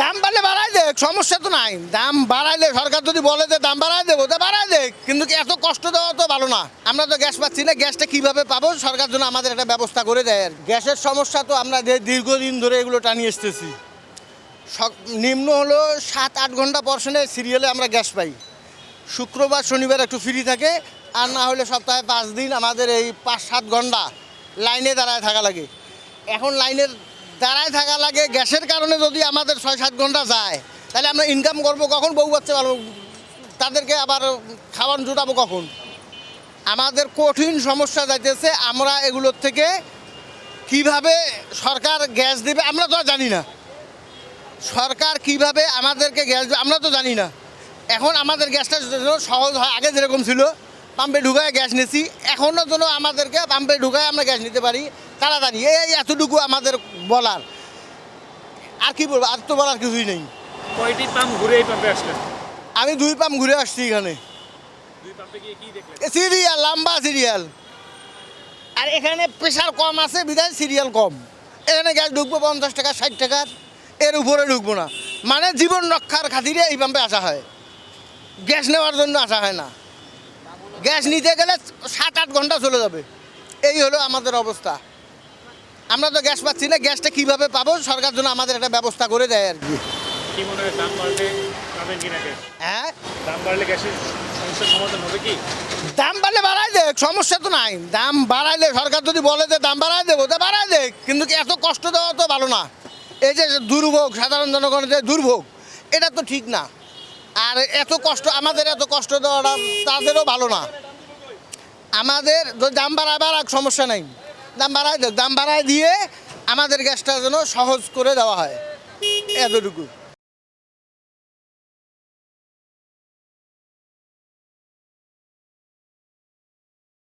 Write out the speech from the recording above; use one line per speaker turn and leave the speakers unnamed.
দাম বাড়লে বাড়াই দেখ, সমস্যা তো নাই। দাম বাড়াইলে সরকার যদি বলে যে দাম বাড়াই দেবো, তা বাড়াই দেখ, কিন্তু কি এত কষ্ট দেওয়া তো ভালো না। আমরা তো গ্যাস পাচ্ছি না, গ্যাসটা কিভাবে পাবো সরকার জন্য আমাদের একটা ব্যবস্থা করে দেয়। আর গ্যাসের সমস্যা তো আমরা দীর্ঘদিন ধরে এগুলো টানিয়ে এসতেছি। নিম্ন হলো 7-8 ঘন্টা পরশনে সিরিয়ালে আমরা গ্যাস পাই। শুক্রবার শনিবার একটু ফ্রি থাকে, আর না হলে সপ্তাহে 5 দিন আমাদের এই 5-7 ঘন্টা লাইনে দাঁড়ায় থাকা লাগে। এখন লাইনের দাঁড়ায় থাকা লাগে গ্যাসের কারণে। যদি আমাদের 6-7 ঘন্টা যায়, তাহলে আমরা ইনকাম করবো কখন, বউ বাচ্চা পারবো, তাদেরকে আবার খাবার জোটাবো কখন? আমাদের কঠিন সমস্যা যাইতেছে। আমরা এগুলোর থেকে কিভাবে সরকার গ্যাস দেবে আমরা তো আর জানি না। সরকার কিভাবে আমাদেরকে গ্যাস দেবে আমরা তো জানি না। এখন আমাদের গ্যাসটা যেন সহজ হয়, আগে যেরকম ছিল পাম্পে ঢুকায় গ্যাস নিয়েছি, এখনও যেন আমাদেরকে পাম্পে ঢুকায় আমরা গ্যাস নিতে পারি তাড়াতাড়ি। এই এতটুকু আমাদের বলার। আর কি বলবো, আর তো বলার কিছুই নেই।
কয়টি পাম্প ঘুরে এই পাম্পে আসলেন?
আমি 2 পাম্প ঘুরে আসছি এখানে।
দুই পাম্পে গিয়ে কি দেখলেন?
সিরিয়াল, লম্বা সিরিয়াল। আর এখানে প্রেশার কম আছে বিধায় সিরিয়াল কম। এখানে গ্যাস ঢুকবো 50 টাকা 60 টাকার, এর উপরে ঢুকবো না। মানে জীবন রক্ষার খাতিরে এই পাম্পে আসা হয়, গ্যাস নেওয়ার জন্য আসা হয় না। গ্যাস নিতে গেলে 7-8 ঘন্টা চলে যাবে। এই হলো আমাদের অবস্থা। আমরা তো গ্যাস পাচ্ছি না, গ্যাসটা কিভাবে পাবো সরকার জন্য আমাদের একটা ব্যবস্থা করে দেয় আর কি।
কি মনে হয় দাম বাড়লে পাবেন কিনা গ্যাস?
হ্যাঁ,
দাম বাড়লে গ্যাসের সমস্যার সমাধান হবে কি?
দাম বাড়লে বাড়াই দেখ, সমস্যা তো নাই। দাম বাড়াইলে সরকার যদি বলে যে দাম বাড়াই দেবো, তা বাড়াই দেখ, কিন্তু কি এত কষ্ট দেওয়া তো ভালো না। এই যে দুর্ভোগ, সাধারণ জনগণের যে দুর্ভোগ, এটা তো ঠিক না। আর এত কষ্ট, আমাদের এত কষ্ট দেওয়াটা তাদেরও ভালো না। আমাদের যদি দাম বাড়াবার সমস্যা নেই, দাম বাড়াই দেখ, দাম বাড়াই দিয়ে আমাদের গ্যাসটা যেন সহজ করে দেওয়া হয়, এতটুকু।